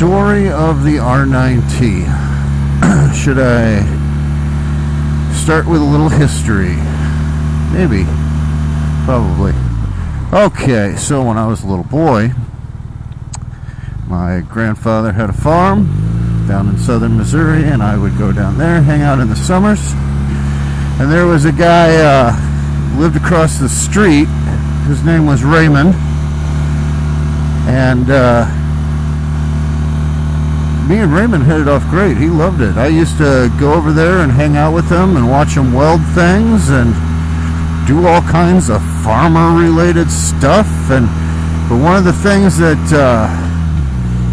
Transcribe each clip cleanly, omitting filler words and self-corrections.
story of the R9T. Should I start with a little history? Maybe. Probably. Okay, so when I was a little boy, my grandfather had a farm down in southern Missouri, and I would go down there and hang out in the summers. And there was a guy lived across the street. His name was Raymond. And me and Raymond hit it off great. He loved it. I used to go over there and hang out with him and watch him weld things and do all kinds of farmer-related stuff. But one of the things that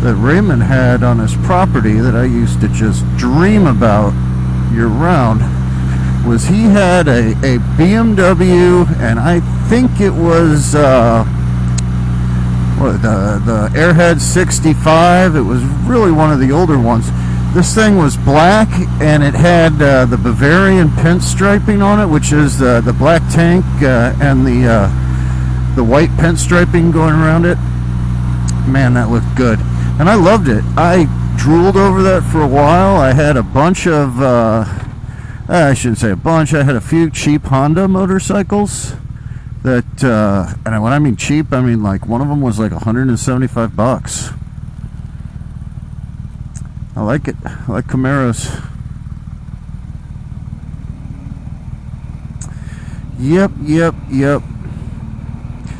Raymond had on his property that I used to just dream about year-round was he had a BMW, and I think it was the Airhead 65. It was really one of the older ones. This thing was black, and it had the Bavarian pinstriping on it, which is the black tank and the white pinstriping going around it. Man, that looked good, and I loved it. I drooled over that for a while. I had a bunch of I shouldn't say a bunch. I had a few cheap Honda motorcycles that, and when I mean cheap, I mean like one of them was like $175. I like it. I like Camaros. Yep.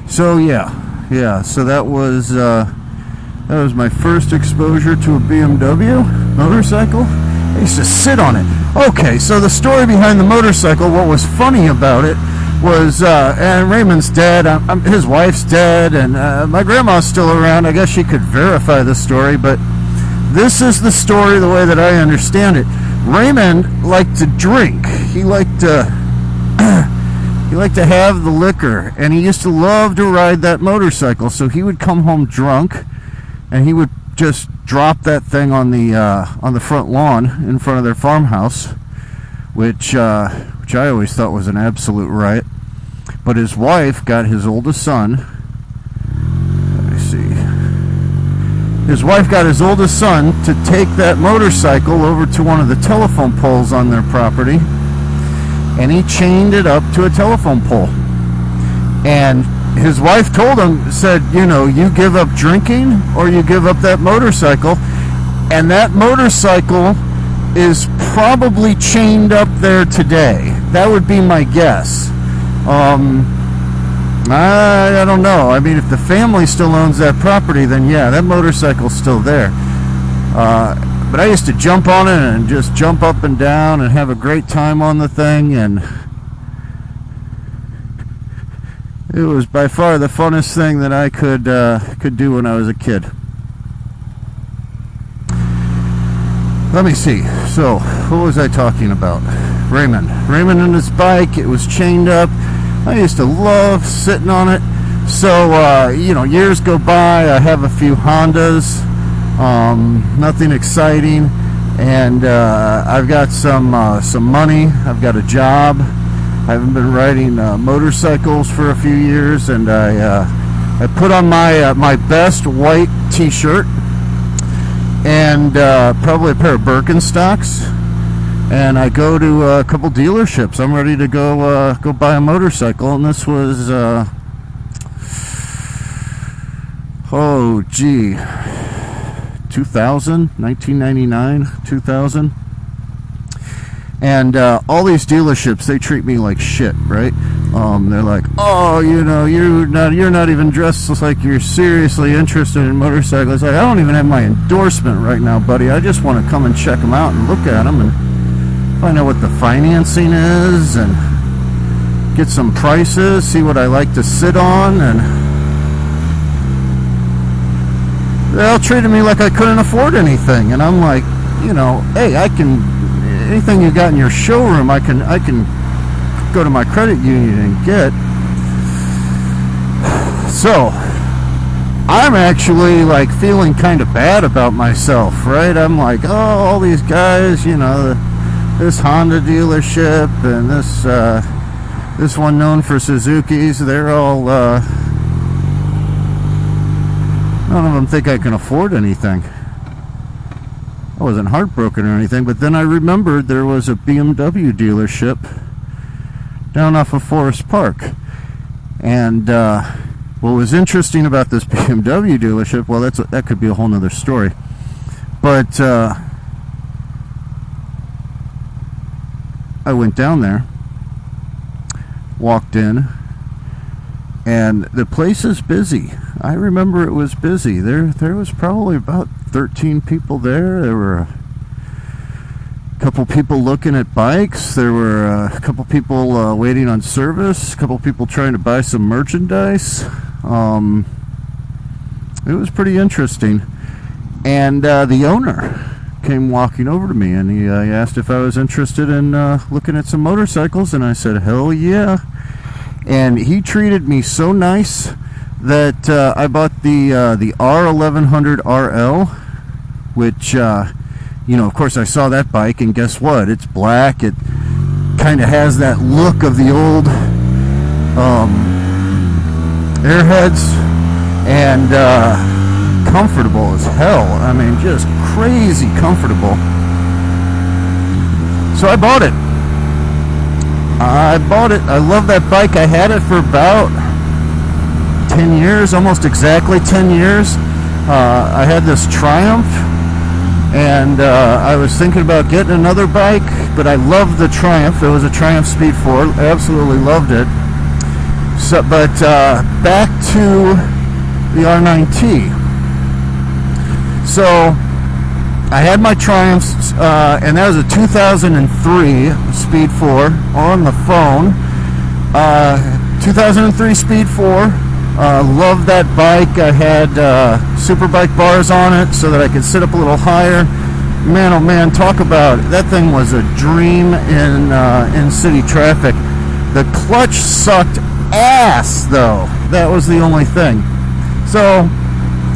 So yeah. So that was my first exposure to a BMW motorcycle. I used to sit on it. Okay, so the story behind the motorcycle, what was funny about it was, and Raymond's dead, his wife's dead, and my grandma's still around. I guess she could verify the story, but this is the story the way that I understand it. Raymond liked to drink. He liked to have the liquor, and he used to love to ride that motorcycle. So he would come home drunk, and he would just drop that thing on the front lawn in front of their farmhouse, which I always thought was an absolute riot. But his wife got his oldest son. Let me see. His wife got his oldest son to take that motorcycle over to one of the telephone poles on their property, and he chained it up to a telephone pole. And his wife told him, said, you give up drinking or you give up that motorcycle. And that motorcycle is probably chained up there today. That would be my guess. I don't know. I mean, if the family still owns that property, then yeah, that motorcycle's still there. But I used to jump on it and just jump up and down and have a great time on the thing, and it was by far the funnest thing that I could do when I was a kid. Let me see. So, what was I talking about? Raymond and his bike. It was chained up. I used to love sitting on it. So, years go by. I have a few Hondas. Nothing exciting. And I've got some money. I've got a job. I haven't been riding motorcycles for a few years, and I put on my best white t-shirt and probably a pair of Birkenstocks, and I go to a couple dealerships. I'm ready to go buy a motorcycle, and this was 1999, 2000. And all these dealerships, they treat me like shit, right? They're like, oh, you're not even dressed like you're seriously interested in motorcycles. Like, I don't even have my endorsement right now, buddy. I just want to come and check them out and look at them and find out what the financing is and get some prices, see what I like to sit on. And they all treated me like I couldn't afford anything. And I'm like, hey, anything you got in your showroom, I can go to my credit union and get. So I'm actually like feeling kind of bad about myself, right? I'm like, oh, all these guys, this Honda dealership and this one known for Suzuki's, they're all none of them think I can afford anything. I wasn't heartbroken or anything, but then I remembered there was a BMW dealership down off of Forest Park. And what was interesting about this BMW dealership, well, that could be a whole nother story. But I went down there, walked in, and the place is busy. I remember it was busy. There was probably about 13 people there. There were a couple people looking at bikes. There were a couple people waiting on service. A couple people trying to buy some merchandise. It was pretty interesting. And the owner came walking over to me, and he asked if I was interested in looking at some motorcycles, and I said, hell yeah. And he treated me so nice that I bought the R1100 RL, which, of course I saw that bike, and guess what? It's black. It kind of has that look of the old Airheads, and comfortable as hell. I mean, just crazy comfortable. So I bought it. I love that bike. I had it for about 10 years, almost exactly 10 years. I had this Triumph, and I was thinking about getting another bike, but I loved the Triumph. It was a Triumph Speed 4. I absolutely loved it. So, but back to the R9T. So I had my Triumphs, and that was a 2003 Speed 4 on the phone. 2003 Speed 4. Loved that bike. I had Superbike bars on it so that I could sit up a little higher. Man, oh man, talk about it. That thing was a dream in city traffic. The clutch sucked ass, though. That was the only thing. So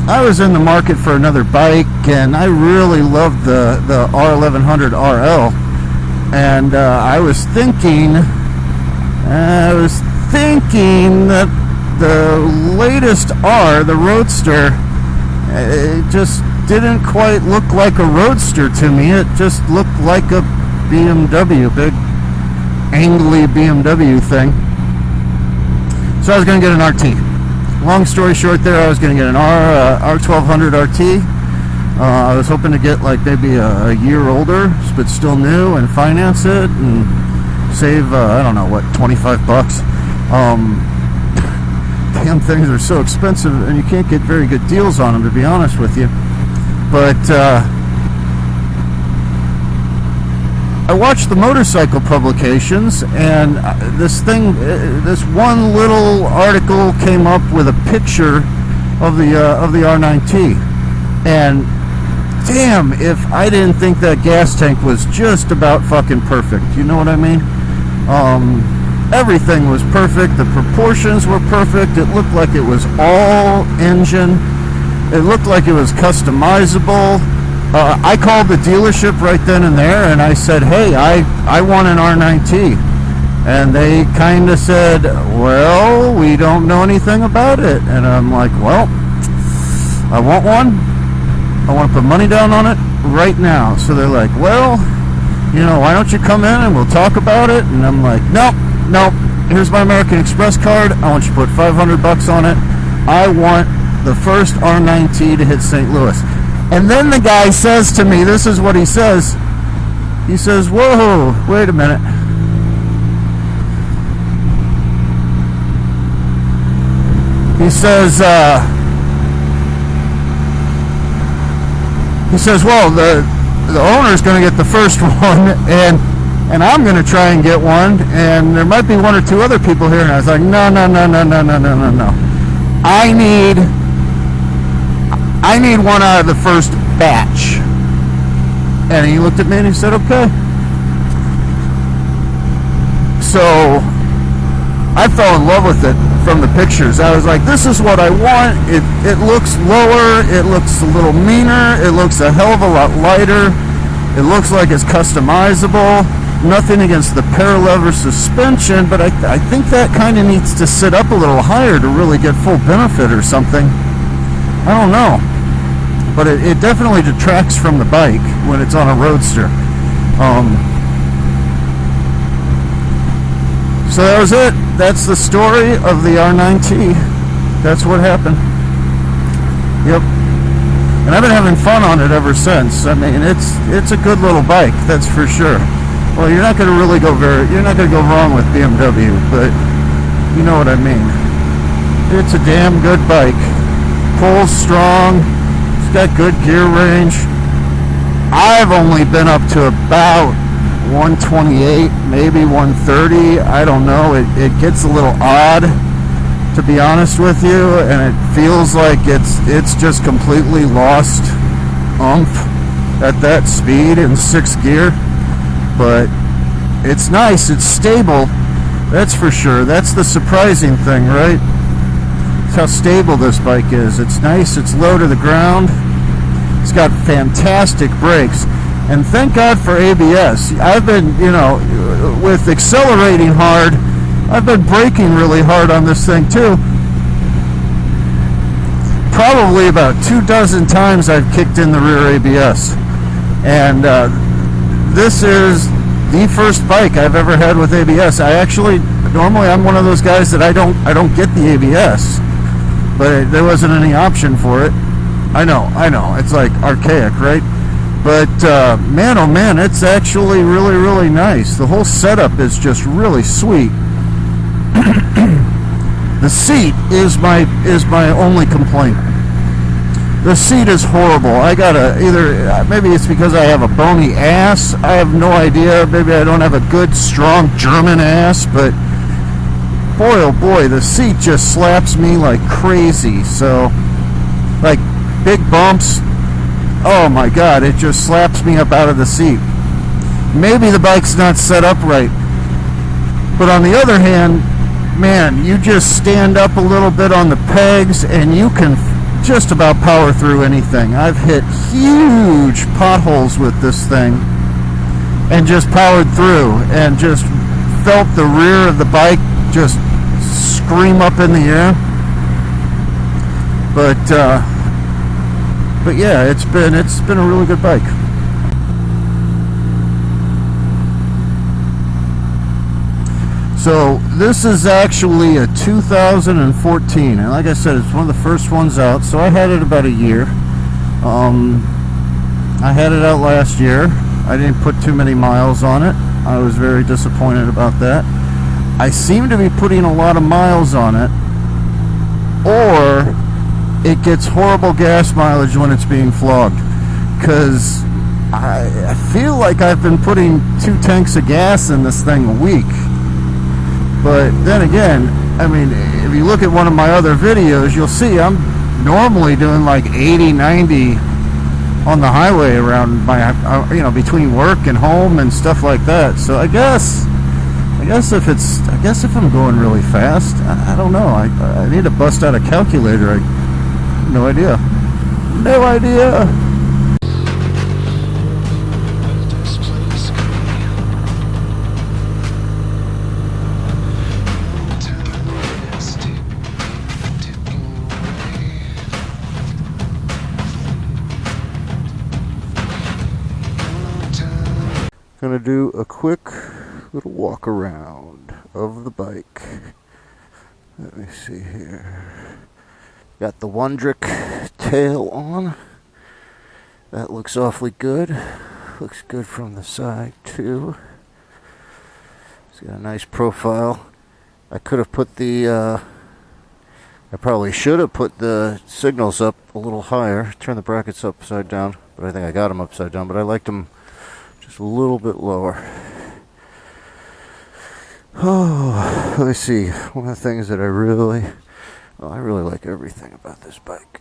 I was in the market for another bike, and I really loved the R1100 RL. And I was thinking that the latest R, the Roadster, it just didn't quite look like a Roadster to me. It just looked like a BMW, big angly BMW thing. So I was going to get an RT. Long story short there, I was going to get an R1200 RT. I was hoping to get like maybe a year older, but still new, and finance it and save, I don't know, what, 25 bucks. Damn things are so expensive, and you can't get very good deals on them, to be honest with you. But I watched the motorcycle publications, and this one little article came up with a picture of the R9T, and damn, if I didn't think that gas tank was just about fucking perfect. You know what I mean? Everything was perfect. The proportions were perfect. It looked like it was all engine. It looked like it was customizable. I called the dealership right then and there, and I said, hey, I want an R9T. And they kind of said, well, we don't know anything about it. And I'm like, well, I want one. I want to put money down on it right now. So they're like, well, why don't you come in and we'll talk about it? And I'm like, nope, here's my American Express card. I want you to put $500 on it. I want the first R9T to hit St. Louis. And then the guy says to me, this is what he says. He says, whoa, wait a minute. He says, well, the owner's going to get the first one, and I'm going to try and get one, and there might be one or two other people here. And I was like, no. I need one out of the first batch. And he looked at me and he said, okay. So I fell in love with it from the pictures. I was like, this is what I want. It looks lower. It looks a little meaner. It looks a hell of a lot lighter. It looks like it's customizable. Nothing against the paralever suspension, but I think that kind of needs to sit up a little higher to really get full benefit or something. I don't know. but it definitely detracts from the bike when it's on a roadster. So that was it. That's the story of the R9T. That's what happened. Yep. And I've been having fun on it ever since. I mean, it's a good little bike, that's for sure. Well, you're not going to go wrong with BMW, but you know what I mean. It's a damn good bike. Pulls strong. It's got good gear range. I've only been up to about 128, maybe 130. I don't know. It gets a little odd, to be honest with you, and it feels like it's just completely lost oomph at that speed in 6th gear. But it's nice. It's stable. That's for sure. That's the surprising thing, right? It's how stable this bike is. It's nice. It's low to the ground. It's got fantastic brakes. And thank God for ABS. I've been, with accelerating hard, I've been braking really hard on this thing too. Probably about 24 times I've kicked in the rear ABS. And this is the first bike I've ever had with ABS. Normally I'm one of those guys that I don't get the ABS, but there wasn't any option for it. I know, it's like archaic, right? But man, oh man, it's actually really, really nice. The whole setup is just really sweet. The seat is my only complaint. The seat is horrible. I gotta maybe it's because I have a bony ass. I have no idea. Maybe I don't have a good, strong German ass, but boy, oh boy, the seat just slaps me like crazy. So, like big bumps, oh my God, it just slaps me up out of the seat. Maybe the bike's not set up right. But on the other hand, man, you just stand up a little bit on the pegs and you can just about power through anything. I've hit huge potholes with this thing and just powered through and just felt the rear of the bike just scream up in the air. But yeah, it's been a really good bike. So this is actually a 2014, and like I said, it's one of the first ones out. So I had it about a year. I had it out last year. I didn't put too many miles on it. I was very disappointed about that. I seem to be putting a lot of miles on it, or it gets horrible gas mileage when it's being flogged, because I feel like I've been putting 2 tanks of gas in this thing a week. But then again, I mean, if you look at one of my other videos, you'll see I'm normally doing like 80, 90 on the highway around my, between work and home and stuff like that. So I guess if I'm going really fast, I don't know. I need to bust out a calculator. No idea. No idea. Gonna do a quick little walk around of the bike. Let me see here. Got the Wondrick tail on. That looks awfully good. Looks good from the side too. It's got a nice profile. I could have put I probably should have put the signals up a little higher. Turn the brackets upside down, but I think I got them upside down. But I liked them just a little bit lower. Oh, let me see. One of the things that I really like everything about this bike.